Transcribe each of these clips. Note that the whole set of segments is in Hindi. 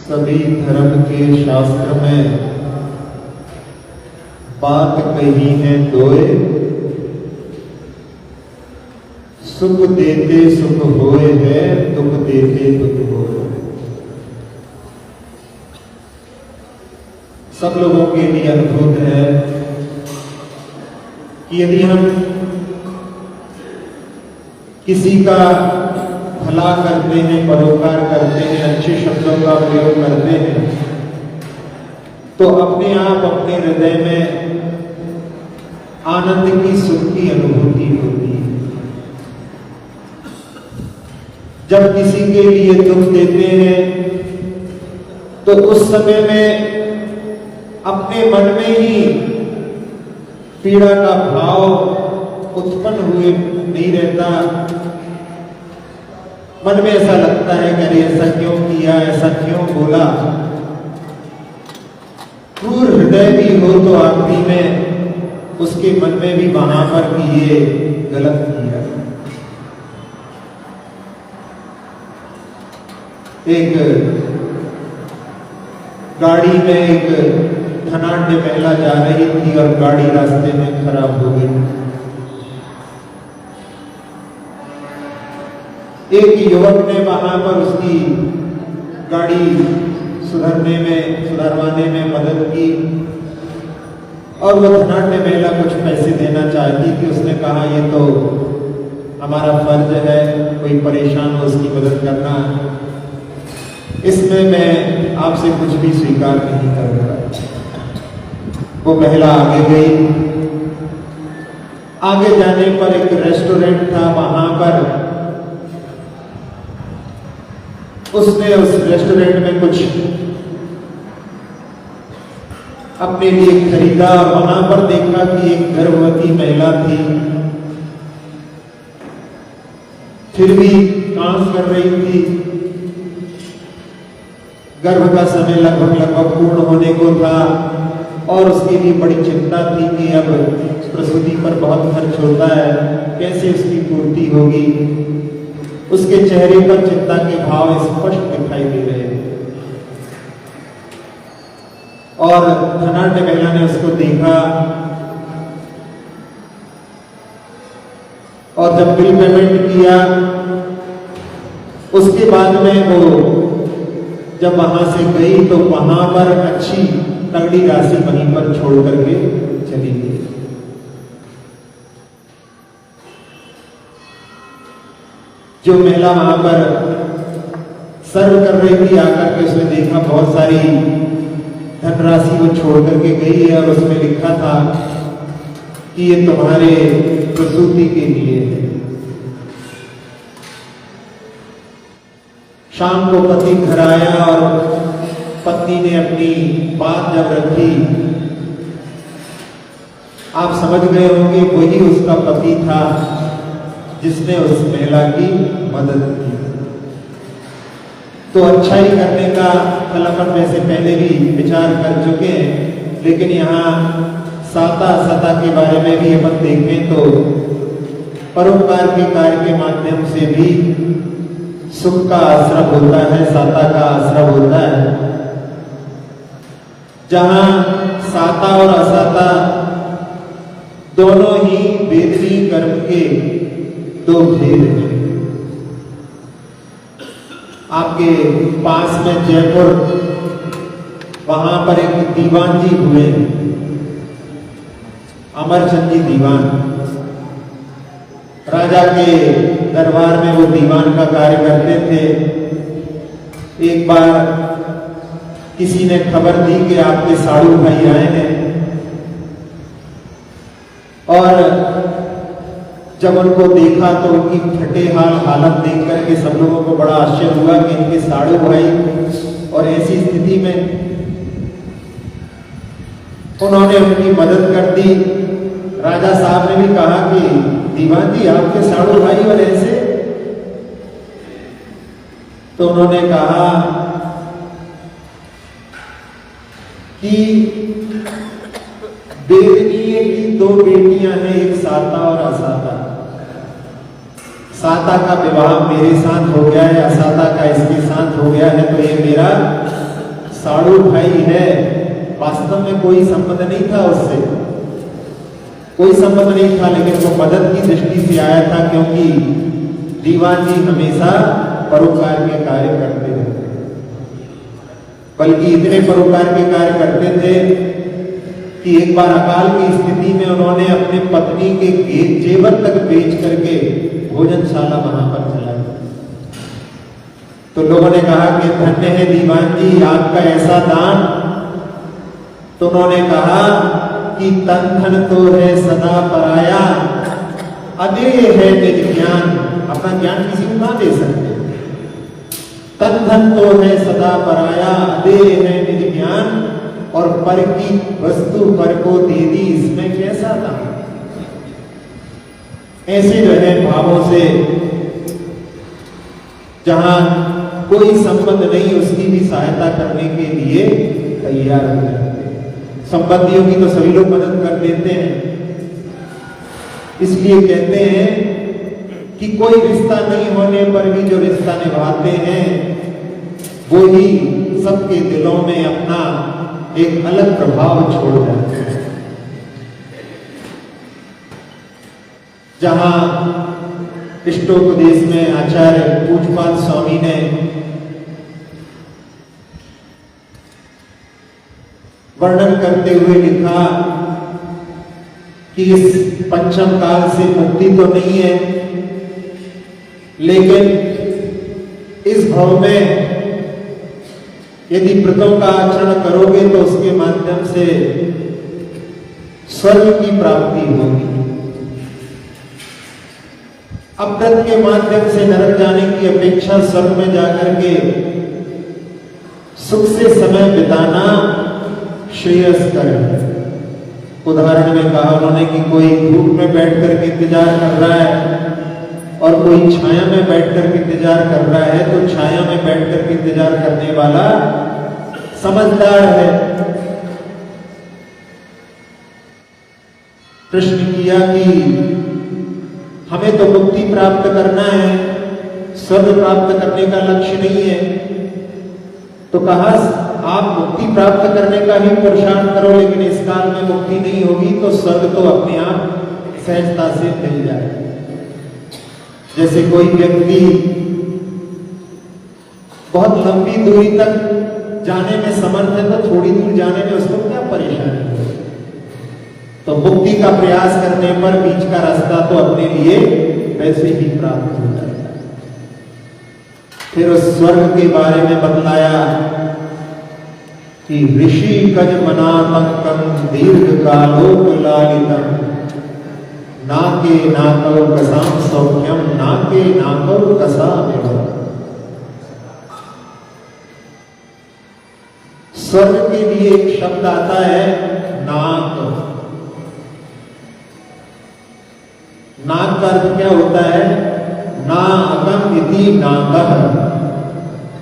सभी धर्म के शास्त्र में बात कही है दोए, सुख देते सुख होए है, दुख देते दुख होए। सब लोगों के लिए अद्भुत है कि यदि हम किसी का भला करते हैं, परोपकार करते हैं, अच्छे शब्दों का प्रयोग करते हैं, तो अपने आप अपने हृदय में आनंद की, सुख की अनुभूति होती है। जब किसी के लिए दुख देते हैं तो उस समय में अपने मन में ही पीड़ा का भाव उत्पन्न हुए नहीं रहता। मन में ऐसा लगता है कि अरे ऐसा क्यों किया, ऐसा क्यों बोला। क्रूर हृदय भी हो तो आखिरी में उसके मन में भी वहां पर कि ये गलत किया। एक गाड़ी में एक धनाढ्य महिला जा रही थी और गाड़ी रास्ते में खराब हो गई। एक युवक ने वहां पर उसकी गाड़ी सुधरवाने में मदद की और वो धनाढ्य महिला कुछ पैसे देना चाहती थी। उसने कहा ये तो हमारा फर्ज है, कोई परेशान हो उसकी मदद करना, इसमें मैं आपसे कुछ भी स्वीकार नहीं करूंगा। वो महिला आगे गई। आगे जाने पर एक रेस्टोरेंट था, वहां पर उसने उस रेस्टोरेंट में कुछ अपने लिए खरीदा और वहां पर देखा कि एक गर्भवती महिला थी, फिर भी कांस कर रही थी। गर्भ का समय लगभग पूर्ण होने को था और उसके लिए बड़ी चिंता थी कि अब प्रसूति पर बहुत खर्च होता है, कैसे उसकी पूर्ति होगी। उसके चेहरे पर चिंता के भाव स्पष्ट दिखाई दे रहे थे और धनाढ्य महिला ने उसको देखा और जब बिल पेमेंट किया उसके बाद में वो जब वहां से गई तो वहां पर अच्छी तगड़ी राशि वहीं पर छोड़ करके चली गई। जो महिला वहां पर सर्व कर रही थी, आकर के उसने देखा बहुत सारी धनराशि वो छोड़ करके गई है और उसमें लिखा था कि ये तुम्हारे प्रसूति के लिए है। शाम को पति घर आया और पत्नी ने अपनी बात जब रखी, आप समझ गए होंगे वही उसका पति था जिसने उस महिला की मदद की। तो अच्छाई करने का फल अपन वैसे पहले भी विचार कर चुके हैं, लेकिन यहाँ साता के बारे में भी अपन देखें तो परोपकार के कार्य के माध्यम से भी सुख का आश्रम होता है, साता का आश्रम होता है। जहां साता और असाता दोनों ही वेदनी कर्म के दो भेद हैं। आपके पास में जयपुर, वहां पर एक दीवान जी हुए, अमरचंद जी दीवान। राजा के दरबार में वो दीवान का कार्य करते थे। एक बार किसी ने खबर दी कि आपके साड़ू भाई आए हैं और जब उनको देखा तो उनकी फटे हालत देख करके सब लोगों को बड़ा आश्चर्य हुआ कि इनके साड़ू भाई, और ऐसी स्थिति में उन्होंने उनकी मदद कर दी। राजा साहब ने भी कहा कि दीवान जी आपके साड़ू भाई और ऐसे, तो उन्होंने कहा कि वेदनीय की दो बेटियां हैं, एक साता और असाता। साता का विवाह मेरे साथ हो गया है, असाता का इसके साथ हो गया है, तो ये मेरा साड़ू भाई है, वास्तव में कोई संबंध नहीं था उससे, कोई संबंध नहीं था, लेकिन वो मदद की दृष्टि से आया था, क्योंकि दीवान जी हमेशा परोपकार के कार्य करते थे, बल्कि इतने परोपकार के कार्य करते थे कि एक बार अकाल की स्थिति में उन्होंने अपने पत्नी के जेवर तक बेच करके भोजनशाला वहां पर चलाया। तो लोगों ने कहा कि धन्य है दीवान जी आपका ऐसा दान। तो उन्होंने कहा कि तन धन तो है सदा पराया, अदेय है निज ज्ञान। अपना ज्ञान किसी को ना दे सकते। तन धन तो है सदा पराया, अदेय है निज ज्ञान, और पर की वस्तु पर को दे दी, इसमें कैसा था। ऐसे जो है भावों से, जहां कोई संबंध नहीं उसकी भी सहायता करने के लिए तैयार हो जाते हैं। संबंधियों की तो सभी लोग मदद कर देते हैं, इसलिए कहते हैं कि कोई रिश्ता नहीं होने पर भी जो रिश्ता निभाते हैं वो ही सबके दिलों में अपना एक अलग प्रभाव छोड़ जाते हैं। जहां इष्टोपदेश में आचार्य पूज्यपाद स्वामी ने वर्णन करते हुए लिखा कि इस पंचम काल से मुक्ति तो नहीं है, लेकिन इस भव में यदि व्रतों का आचरण करोगे तो उसके माध्यम से स्वर्ग की प्राप्ति होगी। अव्रत के माध्यम से नरक जाने की अपेक्षा स्वर्ग में जाकर के सुख से समय बिताना श्रेयस्कर है। उदाहरण में कहा उन्होंने कि कोई धूप में बैठ करके इंतजार कर रहा है और कोई छाया में बैठ करके इंतजार कर रहा है, तो छाया में बैठ करके इंतजार करने वाला समझदार है। प्रश्न किया कि हमें तो मुक्ति प्राप्त करना है, स्वर्ग प्राप्त करने का लक्ष्य नहीं है। तो कहा आप मुक्ति प्राप्त करने का ही पुरुषार्थ करो, लेकिन इस काल में मुक्ति नहीं होगी तो स्वर्ग तो अपने आप सहजता से मिल जाए। जैसे कोई व्यक्ति बहुत लंबी दूरी तक जाने में समर्थ है, तो थोड़ी दूर जाने में उसको क्या परेशानी है। तो मुक्ति का प्रयास करने पर बीच का रास्ता तो अपने लिए वैसे ही प्राप्त हो जाएगा। फिर उस स्वर्ग के बारे में बतलाया कि ऋषि कज मनातंकम दीर्घ कालोपलालितम, नाके नाकौ कसाम सौख्यम, नाके नाकौ कसामेव। स्वर्ग के लिए एक शब्द आता है नाक। नाक का अर्थ क्या होता है? नाकम इति नाकः,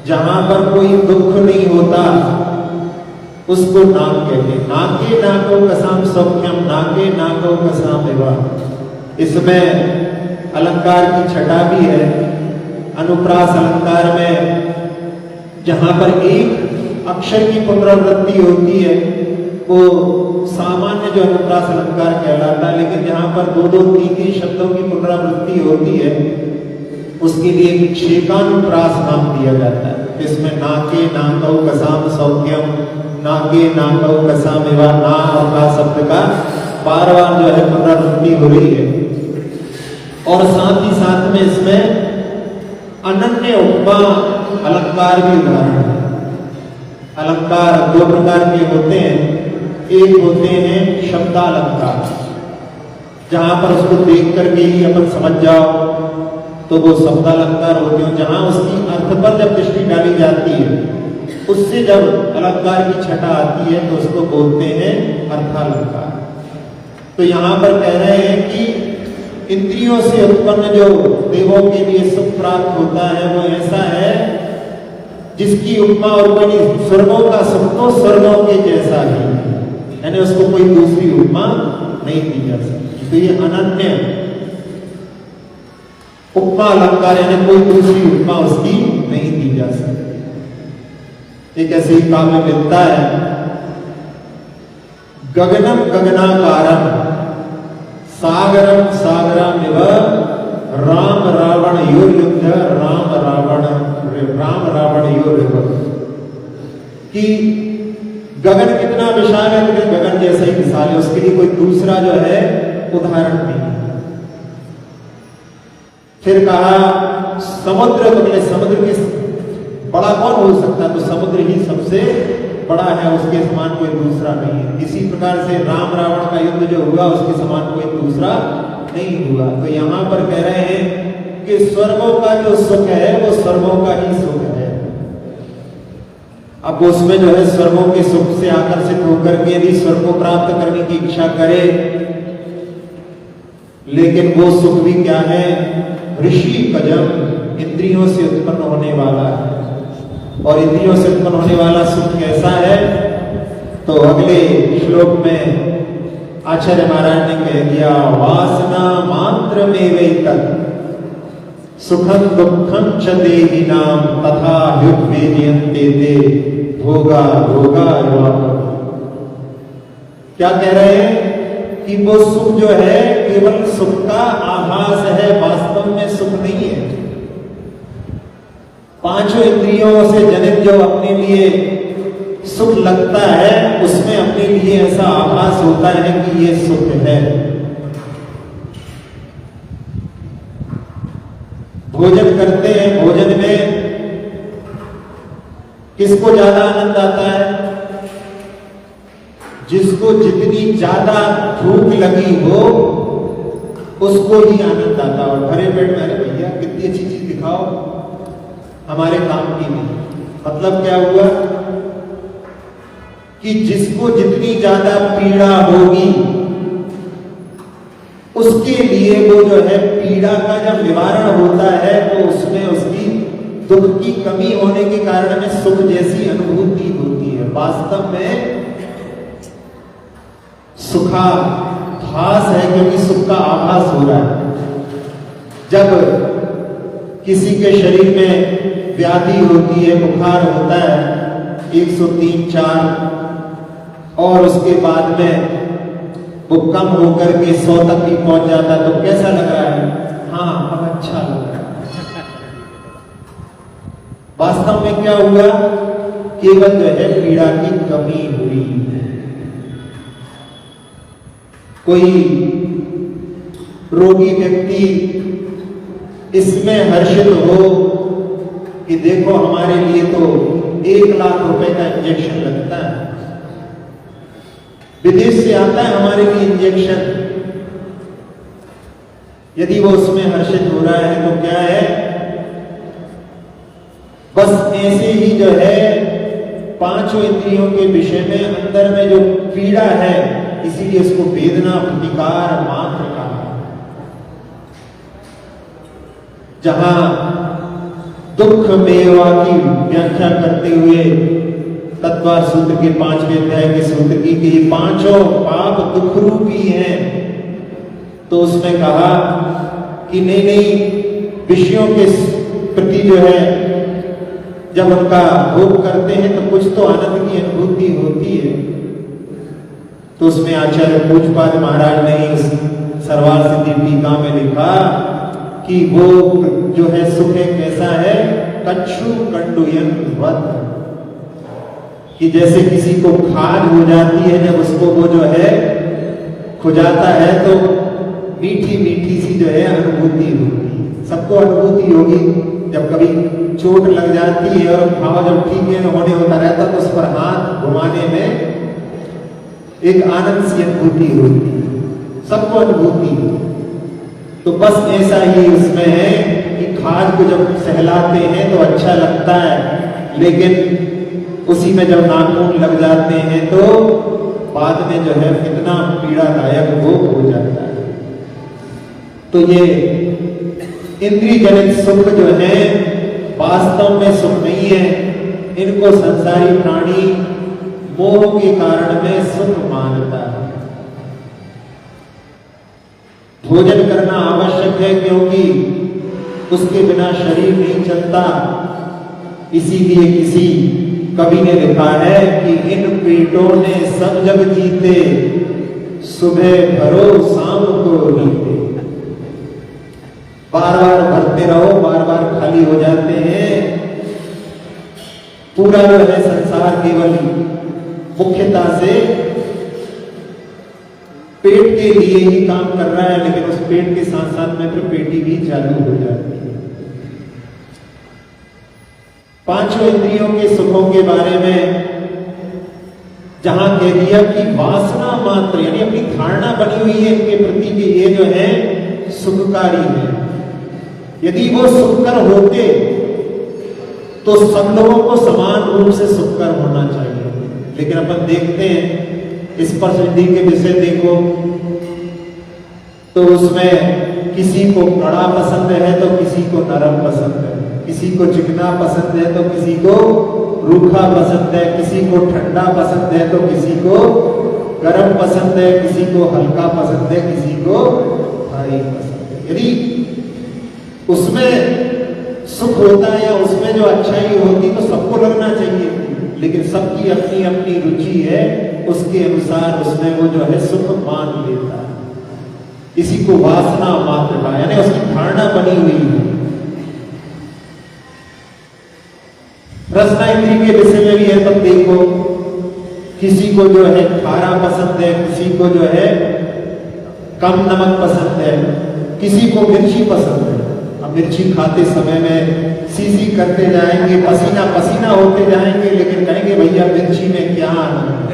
जहां पर कोई दुख नहीं होता उसको नाक कहते हैं। नाके नाको कसाम सौख्यम, नाके नाको कसाम एवं। इसमें अलंकार की छटा भी है। अनुप्रास अलंकार में जहां पर एक अक्षर की पुनरावृत्ति होती है वो सामान्य जो अनुप्रास अलंकार कहलाता है, लेकिन जहां पर दो दो तीन तीन शब्दों की पुनरावृत्ति होती है उसके लिए क्षेकानुप्रास नाम दिया जाता है। इसमें नाके नाकौ कसाम सौख्यम, नाके नाकौ कसाम एवं, ना और का शब्द का बार बार जो है पुनरावृत्ति हो रही है। और साथ ही साथ में इसमें अनन्य उपमा अलंकार भी उदाहरण है। अलंकार दो प्रकार के होते हैं। एक होते हैं शब्दालंकार, जहां पर उसको देख करके ही अपन समझ जाओ तो वो शब्दालंकार होते हैं। जहां उसकी अर्थ पर जब दृष्टि डाली जाती है उससे जब अलंकार की छटा आती है तो उसको बोलते हैं अर्थालंकार। तो यहां पर कह रहे हैं कि इंद्रियों से उत्पन्न जो देवों के लिए सुख प्राप्त होता है वो ऐसा है जिसकी उपमा और बड़ी स्वर्गों का सुख तो स्वर्गों के जैसा ही है, यानी उसको कोई दूसरी उपमा नहीं दी जा सकती। तो ये अनन्य उपमा अलंकार, यानी कोई दूसरी उपमा उसकी नहीं दी जा सकती। एक ऐसे ही काव्य मिलता है, गगनम गगनाकारम सागरम सागरामिव राम रावण युद्ध राम रावण युद्ध, कि गगन कितना विशाल है, तो गगन जैसा ही विशाल है, उसके लिए कोई दूसरा जो है उदाहरण नहीं। फिर कहा समुद्र, तो समुद्र के बड़ा कौन हो सकता, तो समुद्र ही सबसे बड़ा है, उसके समान कोई दूसरा नहीं है। इसी प्रकार से राम रावण का युद्ध जो हुआ उसके समान कोई दूसरा नहीं हुआ। तो यहां पर कह रहे हैं कि स्वर्गों का जो सुख है वो स्वर्गों का ही सुख है। अब उसमें जो है स्वर्गों के सुख से आकर्षित होकर के यदि स्वर्ग को प्राप्त करने की इच्छा करे, लेकिन वो सुख भी क्या है, ऋषि कजम, इंद्रियों से उत्पन्न होने वाला है। और इंद्रियों से उत्पन्न होने वाला सुख कैसा है, तो अगले श्लोक में आचार्य महाराज ने कह दिया, वासना मात्र में वेतन सुखम दुखम च देहिनाम तथा युद्वेदियन्ते ते भोगा भोगा। क्या कह रहे हैं कि वो सुख जो है केवल सुख का आभास है, वास्तव में सुख नहीं है। पांचों इंद्रियों से जनित जो अपने लिए सुख लगता है, उसमें अपने लिए ऐसा आभास होता है कि ये सुख है। भोजन करते हैं, भोजन में किसको ज्यादा आनंद आता है, जिसको जितनी ज्यादा भूख लगी हो उसको ही आनंद आता। और भरे पेट में अरे भैया कितनी अच्छी चीज दिखाओ, हमारे काम की नहीं। मतलब क्या हुआ कि जिसको जितनी ज्यादा पीड़ा होगी उसके लिए वो जो है पीड़ा का जब निवारण होता है तो उसमें उसकी दुख की कमी होने के कारण में सुख जैसी अनुभूति होती है। वास्तव में सुखाभास है, क्योंकि सुख का आभास हो रहा है। जब किसी के शरीर में व्याधि होती है, बुखार होता है 103-4, और उसके बाद में वो कम होकर के 100 तक भी पहुंच जाता है, तो कैसा लग रहा है, हाँ अब अच्छा लग रहा है। वास्तव में क्या हुआ, केवल जो है पीड़ा की कमी हुई है। कोई रोगी व्यक्ति इसमें हर्षित हो कि देखो हमारे लिए तो 1 लाख रुपए का इंजेक्शन लगता है, विदेश से आता है हमारे लिए इंजेक्शन, यदि वो उसमें हर्षित हो रहा है तो क्या है, बस ऐसे ही जो है पांचों इंद्रियों के विषय में अंदर में जो पीड़ा है, इसीलिए इसको वेदना प्रतिकार मात्र कहा। जहां दुख मेवा की व्याख्या करते हुए तत्वार सूत्र के 5वें अध्याय के सूत्र की कि पांचों पाप दुख रूपी हैं, तो उसमें कहा कि नहीं विषयों के प्रति जो है जब उनका भोग करते हैं तो कुछ तो आनंद की अनुभूति होती है। तो उसमें आचार्य पूज्यपाद महाराज ने इस सरवार सिद्धि टीका में लिखा कि वो जो है सुख कैसा है, कच्छु कंडुयन वध, कि जैसे किसी को खाज हो जाती है, जब उसको वो जो है खुजाता है तो मीठी मीठी सी जो है अनुभूति होती है। सबको अनुभूति होगी, जब कभी चोट लग जाती है और घाव जब ठीक है होने होता रहता तो उस पर हाथ घुमाने में एक आनंद सी अनुभूति होती है, सबको अनुभूति। तो बस ऐसा ही उसमें है कि खाज को जब सहलाते हैं तो अच्छा लगता है, लेकिन उसी में जब नाखून लग जाते हैं तो बाद में जो है कितना पीड़ादायक वो हो जाता है। तो ये इंद्रिय जनित सुख जो है वास्तव में सुख नहीं है, इनको संसारी प्राणी मोह के कारण में सुख मानता है। भोजन करना आवश्यक है क्योंकि उसके बिना शरीर नहीं चलता, इसीलिए किसी कवि ने लिखा है कि इन पेटों ने सब जग जीते, सुबह भरो शाम को रीते। बार बार भरते रहो, बार बार खाली हो जाते हैं। पूरा जो है संसार केवल मुख्यता से पेट के लिए ही काम कर रहा है, लेकिन उस पेट के साथ साथ में फिर पेटी भी चालू हो जाती है। पांचों इंद्रियों के सुखों के बारे में जहां कह दिया कि वासना मात्र, यानी अपनी धारणा बनी हुई है इनके प्रति कि ये जो है सुखकारी है। यदि वो सुखकर होते तो सब लोगों को समान रूप से सुखकर होना चाहिए, लेकिन अपन देखते हैं स्पर्श इंद्रिय के विषय देखो तो उसमें किसी को कड़ा पसंद है तो किसी को नरम पसंद है, किसी को चिकना पसंद है तो किसी को रूखा पसंद है, किसी को ठंडा पसंद है तो किसी को गर्म पसंद है, किसी को हल्का पसंद है, किसी को भारी पसंद है। यदि उसमें सुख होता है या उसमें जो अच्छाई होती तो सबको लगना चाहिए, लेकिन सबकी अपनी अपनी रुचि है, उसके अनुसार उसमें वो जो है सुख मान लेता है। इसी को वासना मात्र का, यानी उसकी धारणा बनी हुई है। रसना इंद्रिय के विषय में भी है, तब देखो किसी को जो है खारा पसंद है, किसी को जो है कम नमक पसंद है, किसी को मिर्ची पसंद है। अब मिर्ची खाते समय में सी करते जाएंगे, पसीना पसीना होते जाएंगे, लेकिन कहेंगे भैया मिर्ची में क्या आनंद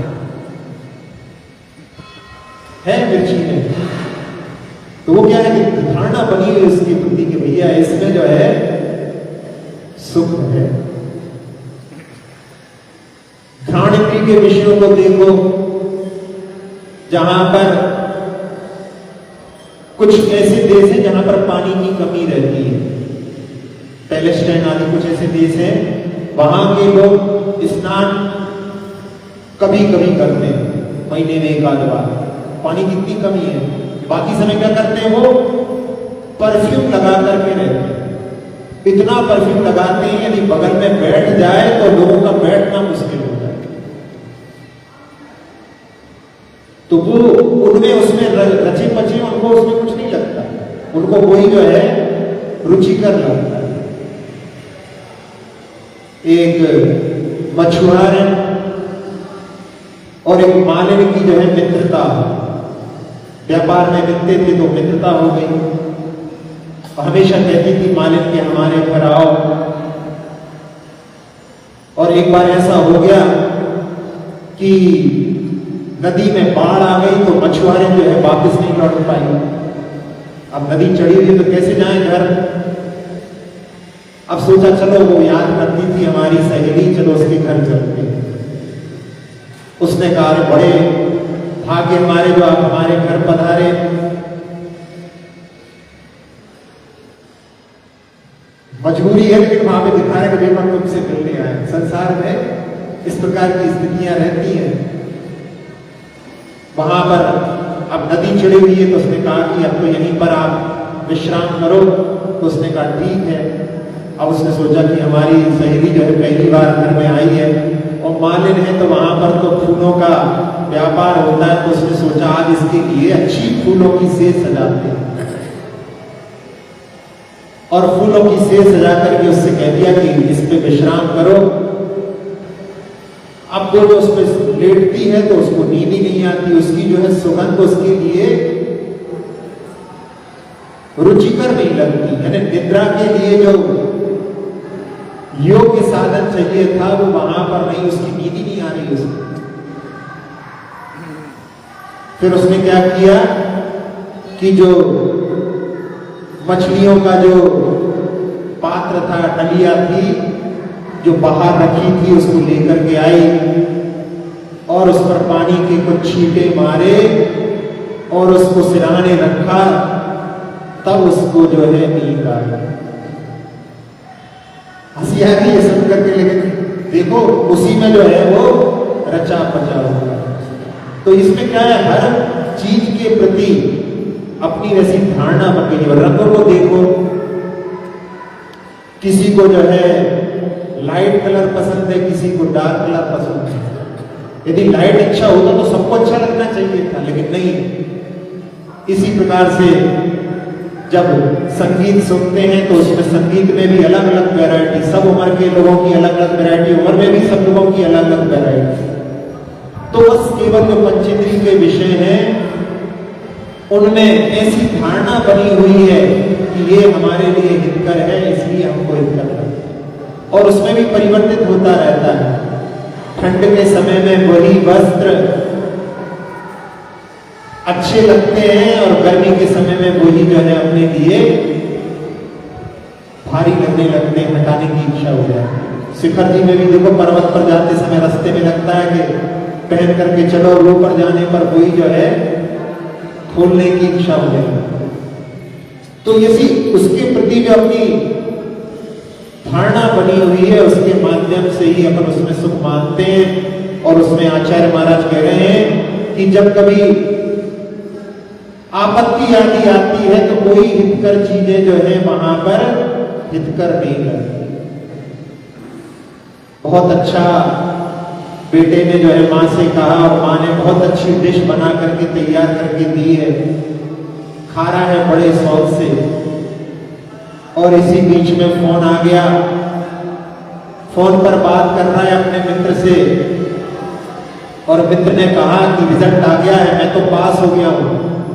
है मिर्ची में। तो वो क्या है कि धारणा बनी हुई उसकी प्रति कि भैया इसमें जो है सुख है। घ्राण इंद्रिय के विषयों को देखो, जहां पर कुछ ऐसे देश हैं जहां पर पानी की कमी रहती है, पैलेस्टाइन आदि कुछ ऐसे देश हैं, वहां के लोग स्नान कभी कभी करते हैं, महीने में एक आध बार। पानी की इतनी कमी है, बाकी समय क्या करते हैं वो परफ्यूम लगा करके रहते हैं। इतना परफ्यूम लगाते हैं यदि बगल में बैठ जाए तो लोगों का बैठना मुश्किल हो जाए। तो वो उनमें उसमें रचे पचे, उनको उसमें कुछ नहीं लगता, उनको वही जो है रुचिकर लगता है। एक मछुआर और एक मालिनी की जो है मित्रता, व्यापार में मिलते थे तो मित्रता हो गई। हमेशा कहती थी मालिन के हमारे घर आओ, और एक बार ऐसा हो गया कि नदी में बाढ़ आ गई तो मछुआरे जो है वापस नहीं लौट पाई। अब नदी चढ़ी हुई तो कैसे जाएं घर। अब सोचा चलो वो याद करती थी हमारी सहेली, चलो उसके घर चलते। उसने कहा बड़े भाग्य हमारे जो आप हमारे घर पधारे। मजबूरी है लेकिन वहां पे दिखा रहे कि देखो हम तुमसे मिलने आए। संसार में इस प्रकार की स्थितियां रहती हैं। वहां पर अब नदी चढ़ी हुई है तो उसने कहा कि अब तो यहीं पर आप विश्राम करो। तो उसने कहा ठीक है। अब उसने सोचा कि हमारी सहेली जो है पहली बार घर में आई है और मालिन है तो वहां पर तो फूलों का व्यापार होता है, तो उसने सोचा आज इसके लिए अच्छी फूलों की सेज सजाते हैं। और फूलों की सेज सजा करके उससे कह दिया कि इस पे विश्राम करो। अब वो जो उस पर लेटती है तो उसको नींद ही नहीं आती, उसकी जो है सुगंध उसके लिए रुचिकर नहीं लगती। यानी निद्रा के लिए जो योग्य साधन चाहिए था वो वहां पर नहीं, उसकी नींद ही नहीं आ रही उसको। फिर उसने क्या किया कि जो मछलियों का जो पात्र था, डलिया थी जो बाहर रखी थी, उसको लेकर के आई और उस पर पानी के कुछ छींटे मारे और उसको सिरहाने रखा। तब उसको जो है नींद आ गई। हंसी आ रही है सुन करके, लेकिन देखो उसी में जो है वो रचा पचा हुआ। तो इसमें क्या है, हर चीज के प्रति अपनी वैसी धारणा बन गई। और रंगों को देखो, किसी को जो है लाइट कलर पसंद है, किसी को डार्क कलर पसंद है। यदि लाइट अच्छा होता तो सबको अच्छा लगना चाहिए था, लेकिन नहीं। इसी प्रकार से जब संगीत सुनते हैं तो उसमें संगीत में भी अलग अलग वैरायटी, सब उम्र के लोगों की अलग अलग वैरायटी, उम्र में भी सब लोगों की अलग अलग वैरायटी। तो बस केवल जो पंचेंद्रिय के विषय हैं उनमें ऐसी धारणा बनी हुई है कि ये हमारे लिए हितकर है, इसलिए हमको हितकर लगता है, और उसमें भी परिवर्तित होता रहता है। ठंड के समय में वही वस्त्र अच्छे लगते हैं और गर्मी के समय में वही जो है अपने लिए भारी लगने लगते हैं, हटाने की इच्छा हो जाती है। शिखर जी में भी देखो, पर्वत पर जाते समय रास्ते में लगता है कि पहन करके चलो, ऊपर जाने पर वही जो है खोलने की इच्छा हो जाती। तो यदि उसके प्रति जो अपनी धारणा बनी हुई है उसके माध्यम से ही अपन उसमें सुख मानते हैं। और उसमें आचार्य महाराज कह रहे हैं कि जब कभी आपत्ति आदि आती है तो कोई हितकर चीजें जो है वहां पर हितकर नहीं करती। बहुत अच्छा बेटे ने जो है माँ से कहा और माँ ने बहुत अच्छी डिश बना करके तैयार करके दी है, खा रहा है बड़े शौक से। और इसी बीच में फोन आ गया, फोन पर बात कर रहा है अपने मित्र से, और मित्र ने कहा कि रिजल्ट आ गया है, मैं तो पास हो गया हूं,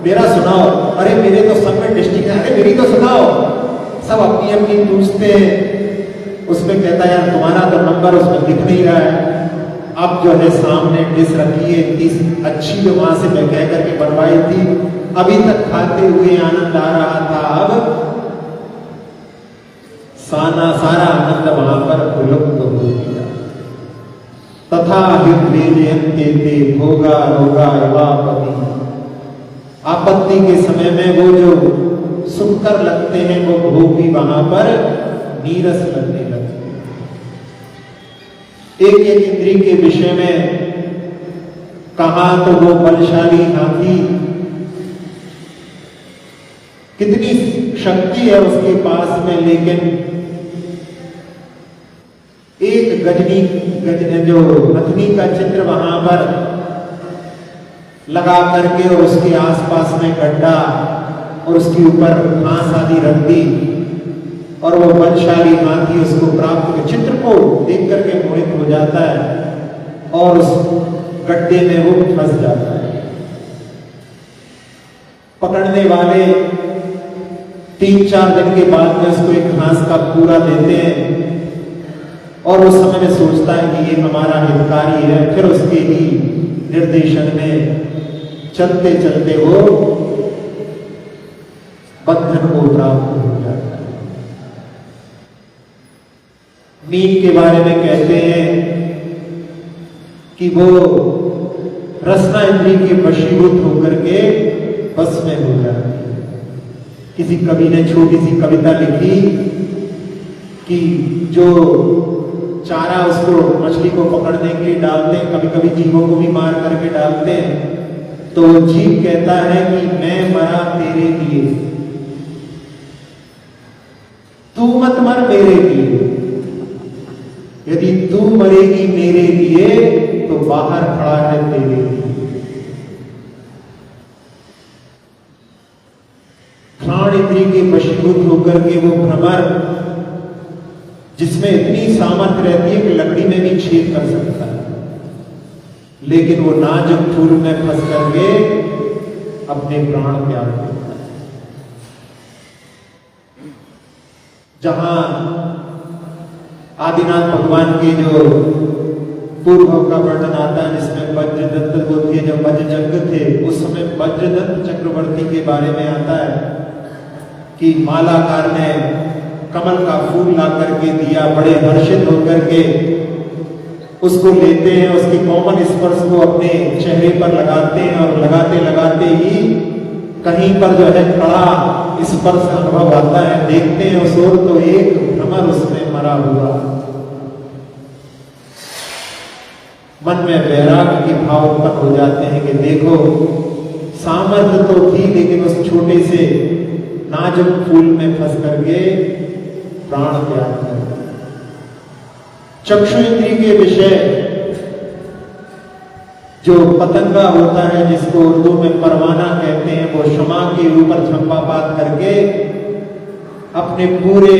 मेरा सुनाओ। अरे मेरे तो सब में डिस्ट्रिक्ट है, अरे मेरी तो सुनाओ। सब अपनी अपनी पूछते हैं। उसमें कहता है यार तुम्हारा तो नंबर उसमें दिख नहीं रहा है। अब जो है सामने डिश रखी है, इतनी अच्छी जो वहां से मैं कह करके बनवाई थी, अभी तक खाते हुए आनंद आ रहा था, अब सारा आनंद वहां पर विलुप्त हो गया। तथा हृदय भोगा रोगा एवापति। आपत्ति के समय में वो जो सुखकर लगते हैं वो भोग भी वहां पर नीरस लगने लगते हैं। एक एक इंद्रिय के विषय में कहा तो वो बलशाली हाथी, कितनी शक्ति है उसके पास में, लेकिन एक गजनी जो नथनी का चित्र वहां पर लगा करके और उसके आसपास में गड्ढा और उसके ऊपर घास आदि रख दी, और वो बलशाली हाथी उसको प्राप्त चित्र को देख करके मोहित हो जाता है और उस गड्ढे में वो फंस जाता है। पकड़ने वाले 3-4 दिन के बाद में उसको एक घास का पूरा देते हैं और उस समय में सोचता है कि ये हमारा हितकारी है। फिर उसके ही निर्देशन में चलते चलते वो बंधन को प्राप्त हो जाता है। नींद के बारे में कहते हैं कि वो रसना इंद्रिय के वशीभूत होकर के बस में हो जाती है। किसी कवि ने छोटी सी कविता लिखी कि जो चारा उसको मछली को पकड़ने के लिए डालते हैं, कभी कभी जीवों को भी मार करके डालते हैं, तो जीव कहता है कि मैं मरा तेरे लिए, तू मत मर मेरे लिए। यदि तू मरेगी मेरे लिए तो बाहर खड़ा है तेरे लिए। घ्राण इंद्रिय के वशीभूत होकर के वो भ्रमर, जिसमें इतनी सामर्थ्य रहती है कि लकड़ी में भी छेद कर सकता है, लेकिन वो नाजुक फूल में फंस करके अपने प्राण त्याग देता है। जहां आदिनाथ भगवान के जो पूर्व का वर्णन आता है, जिसमें वज्रदत्त वो थे, जब वज्रजंग थे उस समय वज्रदत्त चक्रवर्ती के बारे में आता है कि मालाकार ने कमल का फूल ला करके दिया, बड़े हर्षित होकर के उसको लेते हैं, उसके कोमल स्पर्श को अपने चेहरे पर लगाते हैं और लगाते लगाते ही कहीं पर जो है कड़ा स्पर्श अनुभव आता है। देखते हैं उस ओर तो एक भ्रमर उसमें मरा हुआ। मन में वैराग्य के भाव उत्पन्न हो जाते हैं कि देखो सामर्थ्य तो थी, लेकिन उस छोटे से नाजुक फूल में फंस करके प्राण त्याग कर। चक्षु इंद्रिय के विषय जो पतंगा होता है, जिसको उर्दू में परवाना कहते हैं, वो शमा के ऊपर झंपापात करके अपने पूरे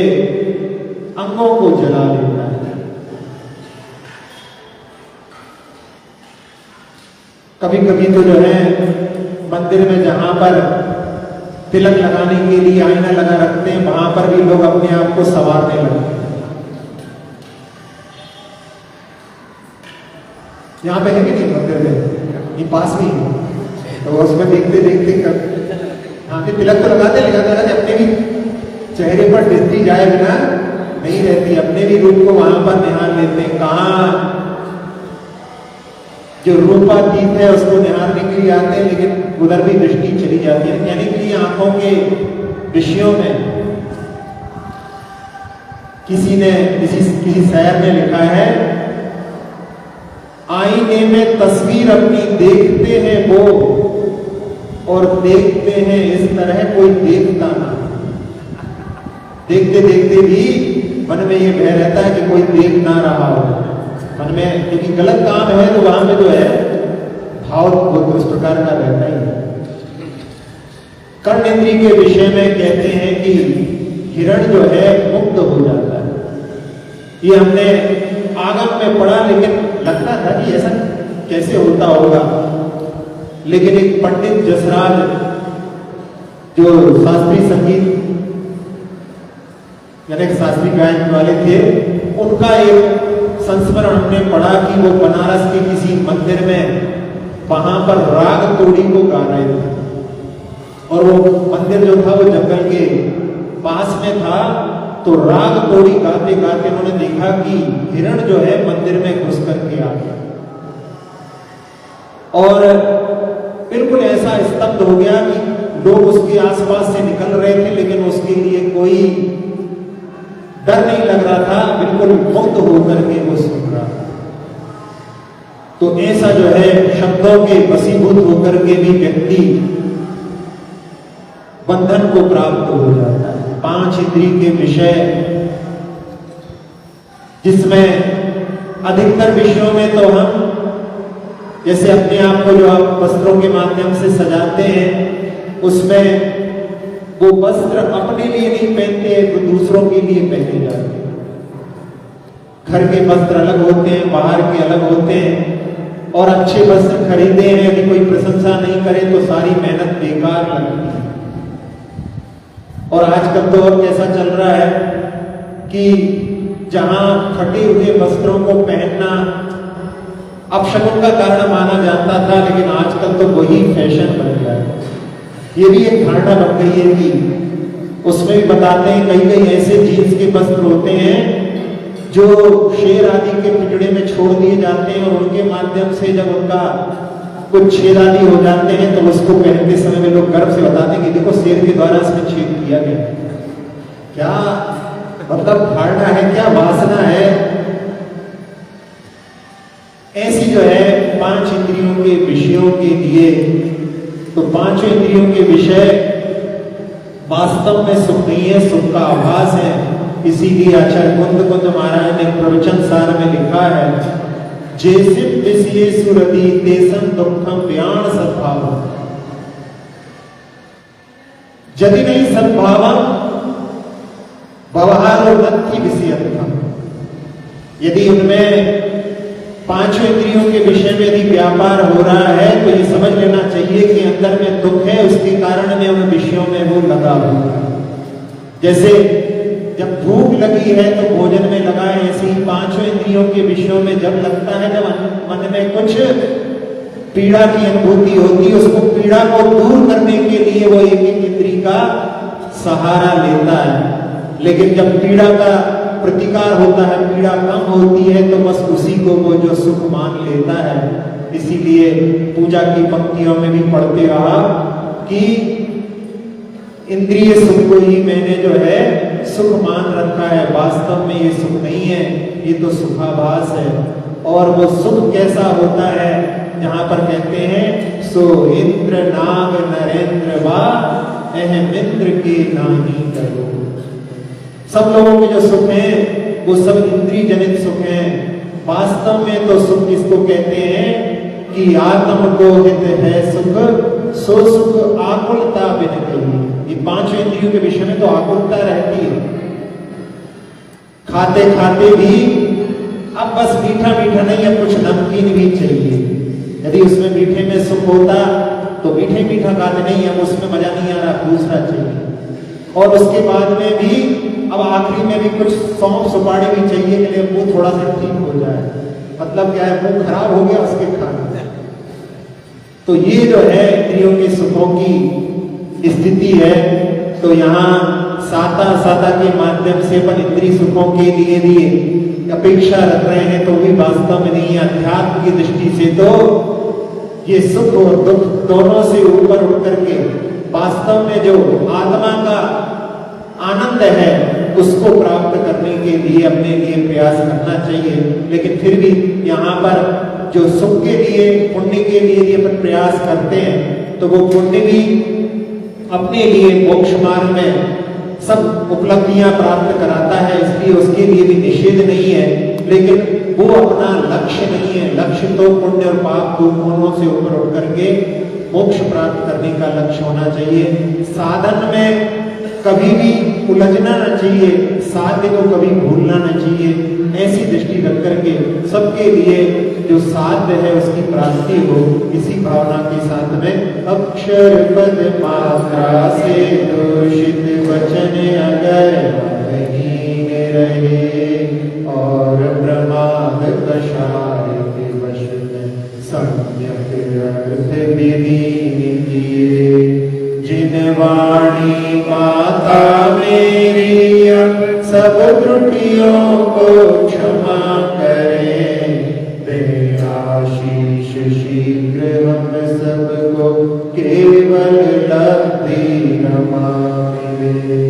अंगों को जला लेता है। कभी कभी तो जो है मंदिर में जहां पर तिलक लगाने के लिए आईना लगा रखते हैं, वहां पर भी लोग अपने आप को संवारने लगते हैं। यहाँ पे है कि नहीं मंदिर में, ये पास में है, तो उसमें देखते देखते कर हाँ तिलक तो लगाते लगाते अपने भी चेहरे पर दृष्टि जाए बिना नहीं रहती, अपने भी रूप को वहां पर निहार लेते हैं। कहाँ जो रूपातीत है उसको निहारने के लिए आते हैं, लेकिन उधर भी दृष्टि चली जाती है। यानी कि आंखों के विषयों में किसी शायर ने लिखा है, आईने में तस्वीर अपनी देखते हैं वो, और देखते हैं इस तरह कोई देखता ना। देखते देखते भी मन में ये भय रहता है कि कोई देख ना रहा हो मन में, क्योंकि गलत काम है तो वहां में जो है भाव उस प्रकार का रहता ही है। कर्ण इंद्रिय के विषय में कहते हैं कि हिरण जो है मुक्त हो जाता है। ये हमने आगम में पढ़ा, लेकिन लगता था कि ऐसा कैसे होता होगा। लेकिन एक पंडित जसराज जो शास्त्रीय संगीत यानी शास्त्रीय गायन वाले थे, उनका एक संस्मरण हमने पढ़ा कि वो बनारस के किसी मंदिर में वहां पर राग तोड़ी को गा रहे थे, और वो मंदिर जो था वो जंगल के पास में था। तो राग तोड़ी गाते गाते उन्होंने देखा कि हिरण जो है मंदिर में घुस करके आ गया, और बिल्कुल ऐसा स्तब्ध हो गया कि लोग उसके आसपास से निकल रहे थे, लेकिन उसके लिए कोई डर नहीं लग रहा था, बिल्कुल मुक्त होकर के वो सुन रहा था। तो ऐसा जो है शब्दों के वशीभूत होकर के भी व्यक्ति बंधन को प्राप्त हो जाता है। 5 इंद्रिय के विषय, जिसमें अधिकतर विषयों में तो हम जैसे अपने आप को जो आप वस्त्रों के माध्यम से सजाते हैं, उसमें वो वस्त्र अपने लिए नहीं पहनते हैं तो दूसरों के लिए पहने जाते हैं। घर के वस्त्र अलग होते हैं, बाहर के अलग होते हैं, और अच्छे वस्त्र खरीदे हैं, यदि कोई प्रशंसा नहीं करे तो सारी मेहनत बेकार लगती है। और आजकल तो और कैसा चल रहा है कि जहां फटे हुए वस्त्रों को पहनना अपशकुन का कारण माना जाता था, लेकिन आजकल तो वही फैशन बन गया है। ये भी एक धारणा बन गई है कि उसमें भी बताते हैं कई कई ऐसे जीन्स के वस्त्र होते हैं जो शेर आदि के पिंजड़े में छोड़ दिए जाते हैं, और उनके माध्यम से जब उनका कुछ छेद आदि हो जाते हैं तो उसको पहनते समय में लोग गर्व से बताते हैं कि देखो शेर के द्वारा इसमें छेद किया गया। क्या मतलब धारणा है, क्या वासना है। ऐसी जो है 5 इंद्रियों के विषयों के लिए, तो 5 इंद्रियों के विषय वास्तव में सुख नहीं है, सुख का आभास है। इसीलिए आचार्य कुंद महाराज ने प्रवचन सार में लिखा है, जैसे विषय सुरति तेसं दुखम व्याण सद्भावम, यदि नहीं सद्भावम व्यवहारो नत्थि विषयत्वम। यदि उनमें 5 इंद्रियों के विषय में यदि व्यापार हो रहा है तो ये समझ लेना चाहिए कि अंदर में दुख है, उसके कारण में उन विषयों में वो लगा हुआ है। जैसे जब भूख लगी है तो भोजन में लगा है, ऐसे ही 5 इंद्रियों के विषयों में जब लगता है, जब मन में कुछ पीड़ा की अनुभूति होती है, उसको पीड़ा को दूर करने के लिए वो एक एक इंद्रिय का सहारा लेता है। लेकिन जब पीड़ा का प्रतिकार होता है, पीड़ा कम होती है, तो बस उसी को वो जो सुख मान लेता है। इसीलिए पूजा की पंक्तियों में भी पढ़ते रहा कि इंद्रिय सुख को ही मैंने जो है सुख मान रखा है, वास्तव में ये सुख नहीं है, ये तो सुखाभास है। और वो सुख कैसा होता है, जहां पर कहते हैं सो इंद्र नाग नरेंद्र वा अहम इंद्र के नाही करो। सब लोगों के जो सुख है वो सब इंद्रिय जनित सुख हैं। वास्तव में तो सुख किसको कहते हैं कि आत्म को हित है सुख, सो सुख आकुलता बिन कही। ये पांचों इंद्रियों के विषय में तो आकुलता रहती है। खाते खाते भी अब बस मीठा मीठा नहीं, अब कुछ नमकीन भी चाहिए। यदि उसमें मीठे में सुख होता तो मीठे मीठा खाते, नहीं अब उसमें मजा नहीं आ रहा, दूसरा चाहिए। और उसके बाद में भी अब आखिरी में भी कुछ सौंफ सुपारी भी चाहिए कि मुंह थोड़ा सा ठीक हो जाए। मतलब क्या है, मुंह खराब हो गया उसके खाने। तो ये जो है इंद्रियों के सुखों की स्थिति है। तो यहाँ साता के माध्यम से अपन इंद्रिय सुखों के लिए भी अपेक्षा रख रहे हैं, तो भी वास्तव में नहीं। अध्यात्म की दृष्टि से तो ये सुख और दुख दोनों से ऊपर उठ करके वास्तव में जो आत्मा का आनंद है उसको प्राप्त करने के लिए अपने लिए प्रयास करना चाहिए। लेकिन फिर भी यहाँ पर जो सुख के लिए, पुण्य के लिए यदि अपन प्रयास करते हैं तो वो पुण्य भी अपने लिए मोक्ष मार्ग में सब उपलब्धियां प्राप्त कराता है, इसलिए उसके लिए भी निषेध नहीं है। लेकिन वो अपना लक्ष्य नहीं है। लक्ष्य तो पुण्य और पाप दोनों से ऊपर उठ करके मोक्ष प्राप्त करने का लक्ष्य होना चाहिए। साधन में कभी भी उलझना न चाहिए, साध्य को कभी भूलना न चाहिए। ऐसी दृष्टि रख करके सबके लिए जो साध्य है उसकी प्राप्ति हो, इसी भावना के साथ में अक्षर पद मात्रा से दूषित वचन अगर हीन रहे और प्रमाद कषाय के वश में सम्यक अर्थ विलीन किए। जिन वाणी माता मेरी अब सब त्रुटियों को क्षमा करे, वे आशीष शीघ्र हम सबको केवल लब्धि रमा मिले।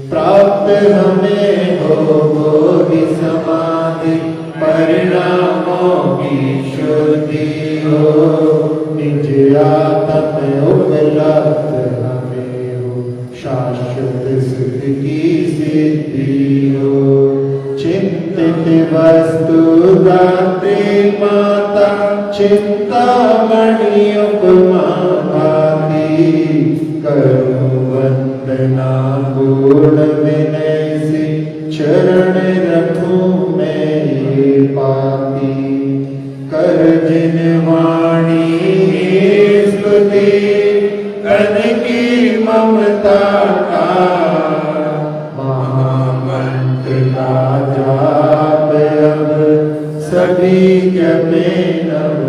प्राप्त हमें हो बोधि समाधि परिणामों की शुद्धि हो। निज आत्म उपलब्ध हमें हो, शाश्वत सुख की सिद्धि हो। चिंतित वस्तु दात्री माता चिंतामणि उपमा भाती। करूं वंदना पूर्ण विनय से चरण रखूं मैं ये पाती। कर जिन वाणी स्तुति कन की ममता का, महामंत्र का जाप अब सभी जपे नमः।